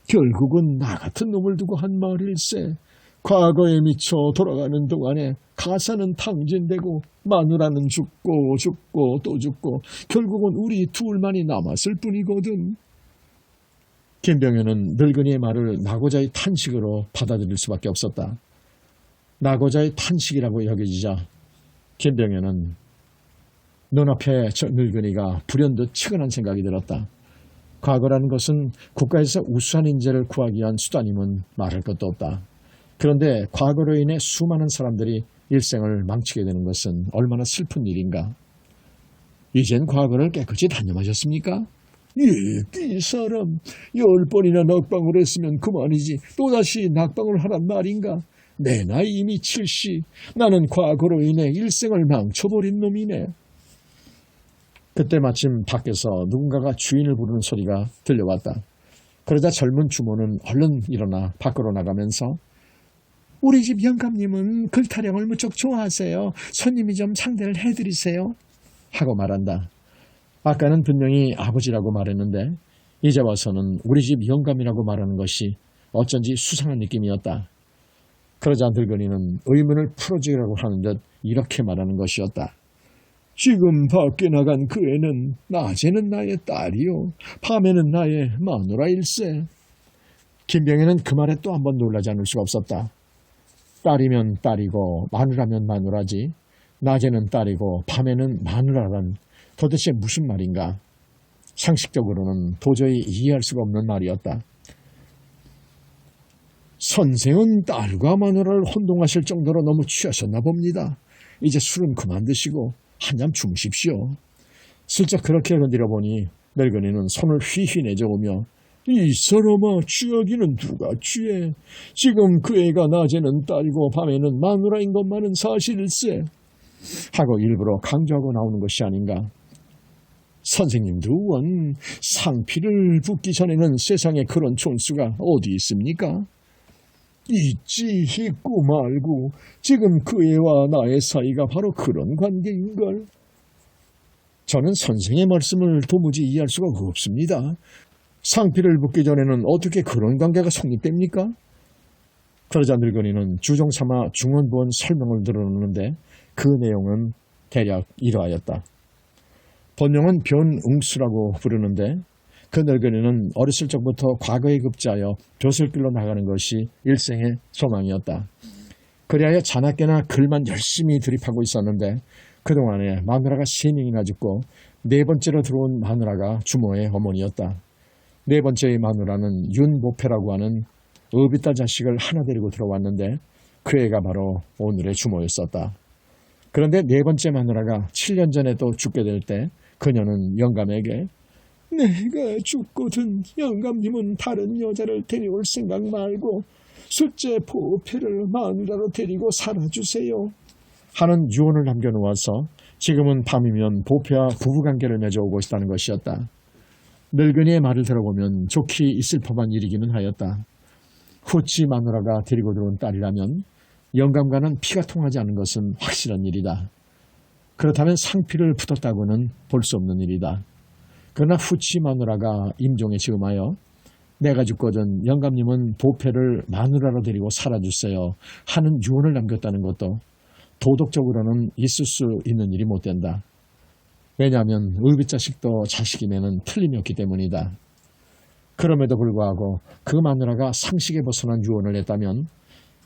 결국은 나 같은 놈을 두고 한 말일세. 과거에 미쳐 돌아가는 동안에 가사는 탕진되고 마누라는 죽고 또 죽고 결국은 우리 둘만이 남았을 뿐이거든. 김병현은 늙은이의 말을 나고자의 탄식으로 받아들일 수밖에 없었다. 나고자의 탄식이라고 여겨지자 김병현은 눈앞에 저 늙은이가 불현듯 측은한 생각이 들었다. 과거라는 것은 국가에서 우수한 인재를 구하기 위한 수단임은 말할 것도 없다. 그런데 과거로 인해 수많은 사람들이 일생을 망치게 되는 것은 얼마나 슬픈 일인가. 이젠 과거를 깨끗이 단념하셨습니까? 이 사람 10번이나 낙방을 했으면 그만이지 또다시 낙방을 하란 말인가? 내 나이 이미 70. 나는 과거로 인해 일생을 망쳐버린 놈이네. 그때 마침 밖에서 누군가가 주인을 부르는 소리가 들려왔다. 그러자 젊은 주모는 얼른 일어나 밖으로 나가면서 우리 집 영감님은 글타령을 무척 좋아하세요. 손님이 좀 상대를 해드리세요. 하고 말한다. 아까는 분명히 아버지라고 말했는데 이제 와서는 우리 집 영감이라고 말하는 것이 어쩐지 수상한 느낌이었다. 그러자 늙은이는 의문을 풀어주려고 하는 듯 이렇게 말하는 것이었다. 지금 밖에 나간 그 애는 낮에는 나의 딸이요 밤에는 나의 마누라일세. 김병현은 그 말에 또 한 번 놀라지 않을 수가 없었다. 딸이면 딸이고 마누라면 마누라지 낮에는 딸이고 밤에는 마누라란 도대체 무슨 말인가? 상식적으로는 도저히 이해할 수가 없는 말이었다. 선생은 딸과 마누라를 혼동하실 정도로 너무 취하셨나 봅니다. 이제 술은 그만 드시고 한잠 주무십시오. 슬쩍 그렇게 건드려 보니 늙은이는 손을 휘휘 내저으며 이 사람아 취하기는 누가 취해. 지금 그 애가 낮에는 딸이고 밤에는 마누라인 것만은 사실일세. 하고 일부러 강조하고 나오는 것이 아닌가. 선생님도 원 상피를 붓기 전에는 세상에 그런 촌수가 어디 있습니까? 있지 있고 말고 지금 그 애와 나의 사이가 바로 그런 관계인걸. 저는 선생의 말씀을 도무지 이해할 수가 없습니다. 상피를 묻기 전에는 어떻게 그런 관계가 성립됩니까? 그러자 늙은이는 주정삼아 중언부언 설명을 들어놓는데 그 내용은 대략 이러하였다. 본명은 변응수라고 부르는데 그 늙은이는 어렸을 적부터 과거에 급제하여 벼슬길로 나가는 것이 일생의 소망이었다. 그리하여 자나깨나 글만 열심히 들이파고 있었는데 그동안에 마누라가 3명이나 죽고 4번째로 들어온 마누라가 주모의 어머니였다. 4번째의 마누라는 윤모패라고 하는 어비딸 자식을 하나 데리고 들어왔는데 그 애가 바로 오늘의 주모였었다. 그런데 4번째 마누라가 7년 전에 또 죽게 될 때 그녀는 영감에게 내가 죽거든 영감님은 다른 여자를 데려올 생각 말고 숫째 보패를 마누라로 데리고 살아주세요 하는 유언을 남겨놓아서 지금은 밤이면 보패와 부부관계를 맺어오고 있다는 것이었다. 늙은이의 말을 들어보면 좋게 있을 법한 일이기는 하였다. 후치 마누라가 데리고 들어온 딸이라면 영감과는 피가 통하지 않은 것은 확실한 일이다. 그렇다면 상피를 붙었다고는 볼 수 없는 일이다. 그러나 후치 마누라가 임종에 즈음하여 내가 죽거든 영감님은 보패를 마누라로 데리고 살아주세요 하는 유언을 남겼다는 것도 도덕적으로는 있을 수 있는 일이 못 된다. 왜냐하면 의비자식도 자식임에는 틀림이 없기 때문이다. 그럼에도 불구하고 그 마누라가 상식에 벗어난 유언을 했다면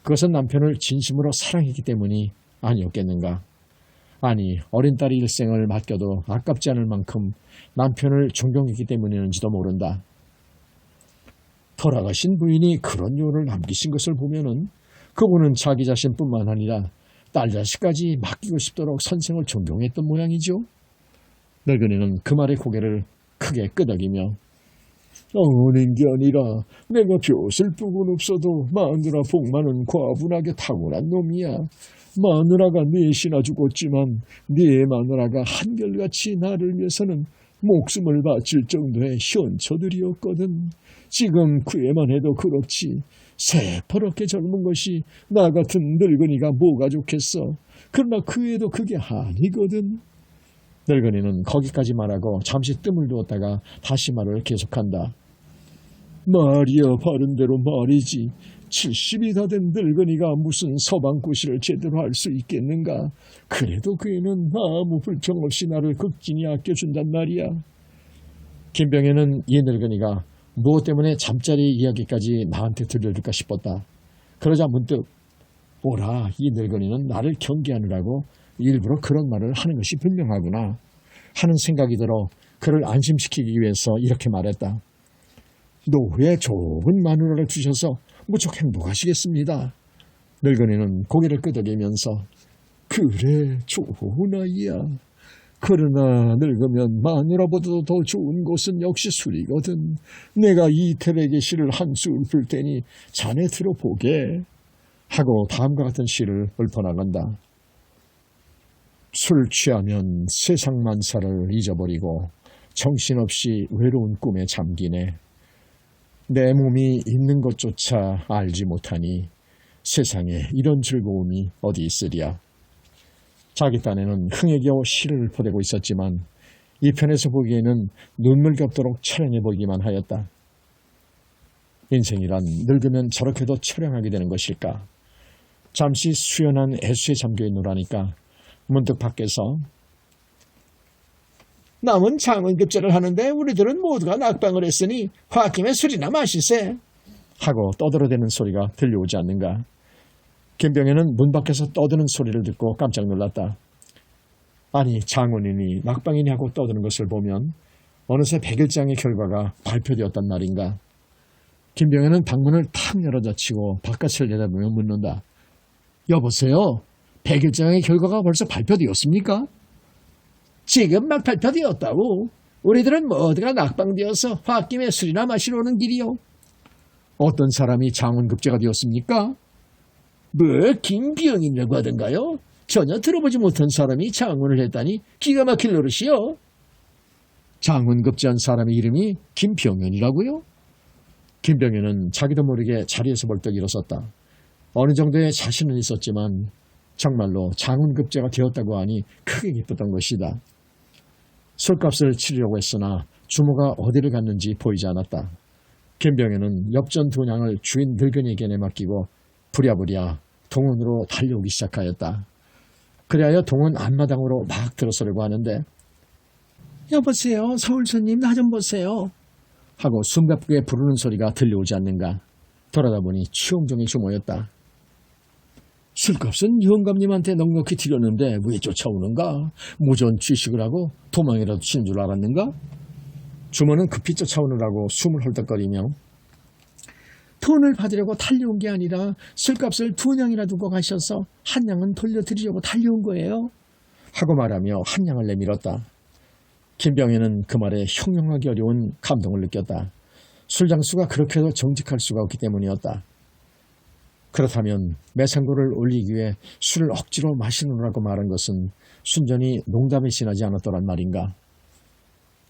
그것은 남편을 진심으로 사랑했기 때문이 아니었겠는가. 아니 어린 딸이 일생을 맡겨도 아깝지 않을 만큼 남편을 존경했기 때문이었는지도 모른다. 돌아가신 부인이 그런 유언을 남기신 것을 보면은 그분은 자기 자신뿐만 아니라 딸 자식까지 맡기고 싶도록 선생을 존경했던 모양이죠. 늙은이는 그 말에 고개를 크게 끄덕이며 어는 게 아니라 내가 벼슬 부분 없어도 마누라 복 많은 과분하게 타고난 놈이야. 마누라가 넷이나 죽었지만 네 마누라가 한결같이 나를 위해서는 목숨을 바칠 정도의 현처들이었거든. 지금 그 애만 해도 그렇지 새파랗게 젊은 것이 나 같은 늙은이가 뭐가 좋겠어. 그러나 그 애도 그게 아니거든. 늙은이는 거기까지 말하고 잠시 뜸을 두었다가 다시 말을 계속한다. 말이야 바른대로 말이지. 70이 다 된 늙은이가 무슨 서방구실을 제대로 할 수 있겠는가. 그래도 그 애는 아무 불평 없이 나를 극진히 아껴준단 말이야. 김병현은 이 늙은이가 무엇 때문에 잠자리 이야기까지 나한테 들려줄까 싶었다. 그러자 문득 오라 이 늙은이는 나를 경계하느라고 일부러 그런 말을 하는 것이 분명하구나 하는 생각이 들어 그를 안심시키기 위해서 이렇게 말했다. 노후에 좋은 마누라를 주셔서 무척 행복하시겠습니다. 늙은이는 고개를 끄덕이면서 그래 좋은 아이야. 그러나 늙으면 마누라보다도 더 좋은 곳은 역시 술이거든. 내가 이태백의 시를 한 술 풀 테니 자네 들어보게 하고 다음과 같은 시를 읊어나간다. 술 취하면 세상 만사를 잊어버리고 정신없이 외로운 꿈에 잠기네. 내 몸이 있는 것조차 알지 못하니 세상에 이런 즐거움이 어디 있으랴. 자기 딴에는 흥에 겨워 시를 보내고 있었지만 이 편에서 보기에는 눈물 겹도록 처량해 보이기만 하였다. 인생이란 늙으면 저렇게도 처량하게 되는 것일까. 잠시 수연한 애수에 잠겨있노라니까 문득 밖에서 남은 장원급제를 하는데 우리들은 모두가 낙방을 했으니 홧김에 술이나 마시세 하고 떠들어대는 소리가 들려오지 않는가. 김병현은 문 밖에서 떠드는 소리를 듣고 깜짝 놀랐다. 아니 장원이니 낙방이니 하고 떠드는 것을 보면 어느새 100일장의 결과가 발표되었단 말인가. 김병현은 방문을 탁 열어젖히고 바깥을 내다보며 묻는다. 여보세요? 100일장의 결과가 벌써 발표되었습니까? 지금 막 발표되었다고. 우리들은 모두가 낙방되어서 홧김에 술이나 마시러 오는 길이요. 어떤 사람이 장원급제가 되었습니까? 뭐 김병인이라고 하던가요? 전혀 들어보지 못한 사람이 장원을 했다니 기가 막힐 노릇이요. 장원급제한 사람의 이름이 김병현이라고요? 김병현은 자기도 모르게 자리에서 벌떡 일어섰다. 어느 정도의 자신은 있었지만 정말로 장원급제가 되었다고 하니 크게 기뻤던 것이다. 술값을 치르려고 했으나 주모가 어디를 갔는지 보이지 않았다. 김병현은 엽전 두 냥을 주인 늙은이에게 내맡기고 부랴부랴 동원으로 달려오기 시작하였다. 그리하여 동원 앞마당으로 막 들어서려고 하는데 여보세요, 서울 손님 나 좀 보세요 하고 숨가쁘게 부르는 소리가 들려오지 않는가. 돌아다 보니 추영종의 주모였다. 술값은 영감님한테 넉넉히 드렸는데 왜 쫓아오는가? 무전 취식을 하고 도망이라도 치는 줄 알았는가? 주모는 급히 쫓아오느라고 숨을 헐떡거리며 돈을 받으려고 달려온 게 아니라 술값을 두 냥이나 두고 가셔서 한 냥은 돌려드리려고 달려온 거예요 하고 말하며 한 냥을 내밀었다. 김병현은 그 말에 형용하기 어려운 감동을 느꼈다. 술장수가 그렇게도 정직할 수가 없기 때문이었다. 그렇다면 매상고를 올리기 위해 술을 억지로 마시느라고 말한 것은 순전히 농담에 지나지 않았더란 말인가.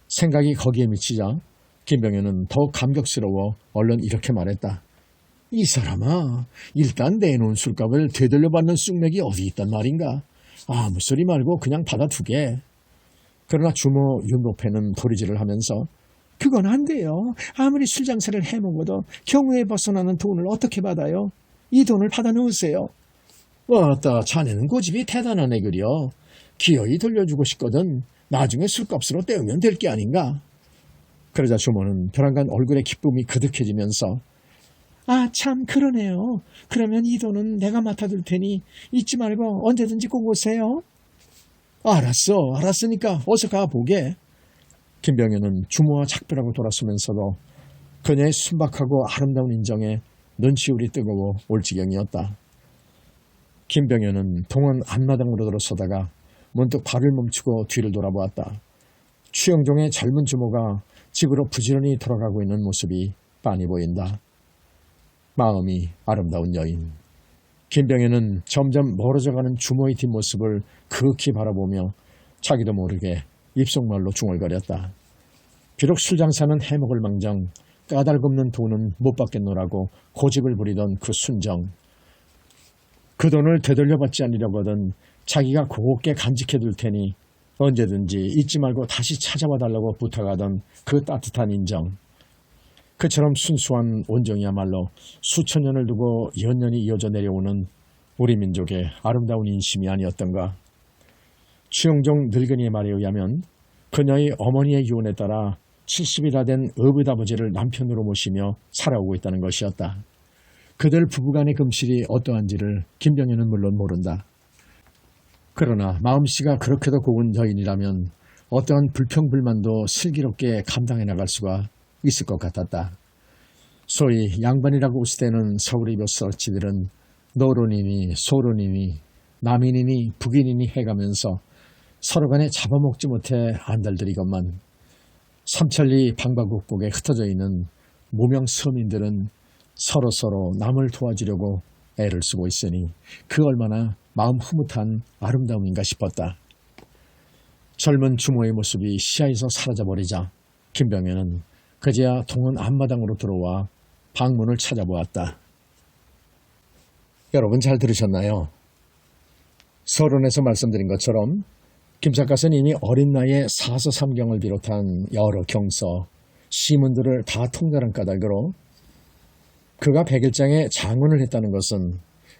생각이 거기에 미치자 김병현은 더욱 감격스러워 얼른 이렇게 말했다. 이 사람아, 일단 내놓은 술값을 되돌려받는 쑥맥이 어디 있단 말인가. 아무 소리 말고 그냥 받아두게. 그러나 주모 윤보패는 도리질을 하면서 그건 안 돼요. 아무리 술장사를 해먹어도 경우에 벗어나는 돈을 어떻게 받아요? 이 돈을 받아 놓으세요. 왔다, 자네는 고집이 대단한 애그려. 기어이 돌려주고 싶거든 나중에 술값으로 때우면 될 게 아닌가. 그러자 주모는 벼랑간 얼굴에 기쁨이 그득해지면서 아, 참 그러네요. 그러면 이 돈은 내가 맡아둘 테니 잊지 말고 언제든지 꼭 오세요. 알았으니까 어서 가보게. 김병현은 주모와 작별하고 돌아서면서도 그녀의 순박하고 아름다운 인정에 눈시울이 뜨거워 올 지경이었다. 김병현은 동원 앞마당으로 들어서다가 문득 발을 멈추고 뒤를 돌아보았다. 추영종의 젊은 주모가 집으로 부지런히 돌아가고 있는 모습이 빤히 보인다. 마음이 아름다운 여인. 김병현은 점점 멀어져가는 주모의 뒷모습을 그윽히 바라보며 자기도 모르게 입속말로 중얼거렸다. 비록 술장사는 해먹을 망정 까닭없는 돈은 못 받겠노라고 고집을 부리던 그 순정. 그 돈을 되돌려받지 않으려거든 자기가 곱게 간직해둘 테니 언제든지 잊지 말고 다시 찾아와 달라고 부탁하던 그 따뜻한 인정. 그처럼 순수한 온정이야말로 수천 년을 두고 연년이 이어져 내려오는 우리 민족의 아름다운 인심이 아니었던가. 추영종 늙은이의 말에 의하면 그녀의 어머니의 유언에 따라 70이나 된 어부다버지를 남편으로 모시며 살아오고 있다는 것이었다. 그들 부부간의 금실이 어떠한지를 김병현은 물론 모른다. 그러나 마음씨가 그렇게도 고운 여인이라면 어떠한 불평불만도 슬기롭게 감당해 나갈 수가 있을 것 같았다. 소위 양반이라고 우스대는 서울의 몇 서치들은 노론이니 소론이니 남인이니 북인이니 해가면서 서로 간에 잡아먹지 못해 안달들이건만 삼천리 방방곡곡에 흩어져 있는 무명 서민들은 서로 남을 도와주려고 애를 쓰고 있으니 그 얼마나 마음 흐뭇한 아름다움인가 싶었다. 젊은 주모의 모습이 시야에서 사라져버리자 김병현은 그제야 동원 앞마당으로 들어와 방문을 찾아보았다. 여러분 잘 들으셨나요? 서론에서 말씀드린 것처럼 김 작가는 이미 어린 나이에 사서삼경을 비롯한 여러 경서, 시문들을 다 통달한 까닭으로 그가 백일장에 장원을 했다는 것은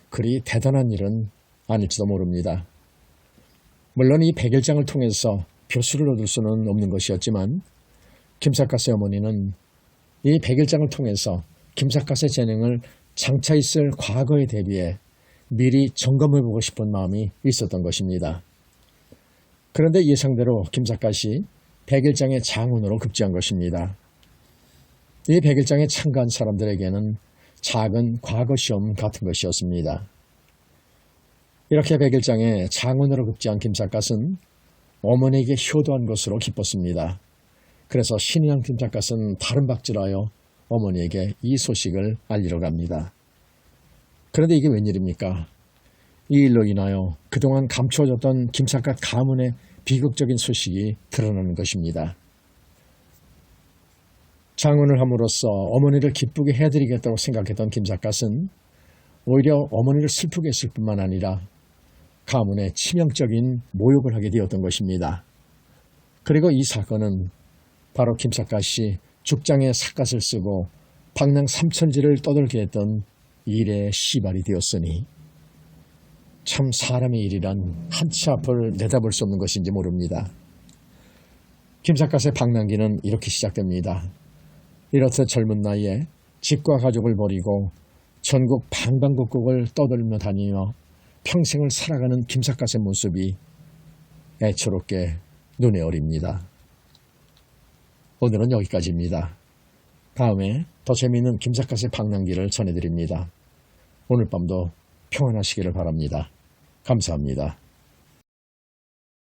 그리 대단한 일은 아닐지도 모릅니다. 물론 이 백일장을 통해서 표수를 얻을 수는 없는 것이었지만 김삿갓의 어머니는 이 백일장을 통해서 김삿갓의 재능을 장차 있을 과거에 대비해 미리 점검해보고 싶은 마음이 있었던 것입니다. 그런데 예상대로 김삿갓이 백일장의 장원으로 급제한 것입니다. 이 백일장에 참가한 사람들에게는 작은 과거 시험 같은 것이었습니다. 이렇게 백일장에 장원으로 급제한 김삿갓은 어머니에게 효도한 것으로 기뻤습니다. 그래서 신의한 김삿갓은 다른 박질하여 어머니에게 이 소식을 알리러 갑니다. 그런데 이게 웬일입니까? 이 일로 인하여 그동안 감추어졌던 김삿갓 가문의 비극적인 소식이 드러나는 것입니다. 장원을 함으로써 어머니를 기쁘게 해드리겠다고 생각했던 김삿갓은 오히려 어머니를 슬프게 했을 뿐만 아니라 가문에 치명적인 모욕을 하게 되었던 것입니다. 그리고 이 사건은 바로 김삿갓이 죽장에 삿갓을 쓰고 방랑 삼천지를 떠돌게 했던 일의 시발이 되었으니 참 사람의 일이란 한치 앞을 내다볼 수 없는 것인지 모릅니다. 김삿갓의 방랑기는 이렇게 시작됩니다. 이렇듯 젊은 나이에 집과 가족을 버리고 전국 방방곡곡을 떠돌며 다니며 평생을 살아가는 김삿갓의 모습이 애처롭게 눈에 어립니다. 오늘은 여기까지입니다. 다음에 더 재미있는 김삿갓의 방랑기를 전해드립니다. 오늘 밤도 평안하시기를 바랍니다. 감사합니다.